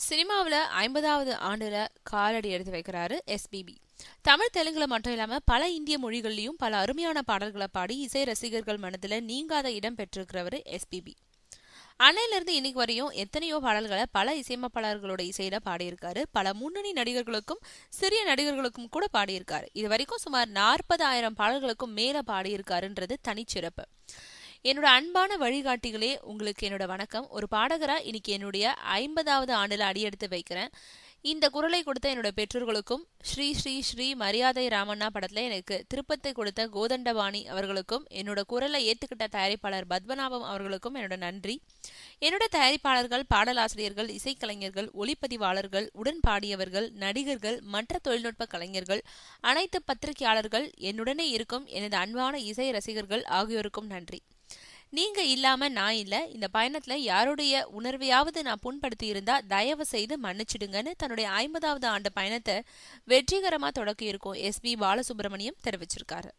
சினிமாவில் 50வது ஆண்டுல காலடி எடுத்து வைக்கிறாரு எஸ்பிபி. தமிழ் தெலுங்குல மட்டும் இல்லாம பல இந்திய மொழிகள்லயும் பல அருமையான பாடல்களை பாடி இசை ரசிகர்கள் மனதுல நீங்காத இடம் பெற்றிருக்கிறவர் எஸ்பிபி. அன்னையிலிருந்து இன்னைக்கு வரையும் எத்தனையோ பாடல்களை பல இசையமைப்பாளர்களோட இசையில பாடியிருக்காரு. பல முன்னணி நடிகர்களுக்கும் சிறிய நடிகர்களுக்கும் கூட பாடியிருக்காரு. இது வரைக்கும் சுமார் 40,000 பாடல்களுக்கும் மேல பாடியிருக்காருன்றது தனிச்சிறப்பு. என்னோட அன்பான வழிகாட்டிகளே, உங்களுக்கு என்னோட வணக்கம். ஒரு பாடகரா இன்னைக்கு என்னுடைய 50வது ஆண்டுல அடியெடுத்து வைக்கிறேன். இந்த குரலை கொடுத்த என்னோட பெற்றோர்களுக்கும், ஸ்ரீ ஸ்ரீ ஸ்ரீ மரியாதை ராமண்ணா படத்துல எனக்கு திருப்பத்தை கொடுத்த கோதண்டபாணி அவர்களுக்கும், என்னோட குரலை ஏத்துக்கிட்ட தயாரிப்பாளர் பத்மநாபம் அவர்களுக்கும் என்னோட நன்றி. என்னோட தயாரிப்பாளர்கள், பாடலாசிரியர்கள், இசைக்கலைஞர்கள், ஒளிப்பதிவாளர்கள், உடன் பாடியவர்கள், நடிகர்கள், மற்ற தொழில்நுட்ப கலைஞர்கள், அனைத்து பத்திரிகையாளர்கள், என்னுடனே இருக்கும் எனது அன்பான இசை ரசிகர்கள் ஆகியோருக்கும் நன்றி. நீங்க இல்லாம நான் இல்ல. இந்த பயணத்துல யாருடைய உணர்வையாவது நான் புண்படுத்தி இருந்தா தயவு செய்து மன்னிச்சிடுங்கன்னு தன்னுடைய 50வது ஆண்டு பயணத்தை வெற்றிகரமா தொடக்கி இருக்கும் எஸ்பி பாலசுப்ரமணியம் தெரிவிச்சிருக்காரு.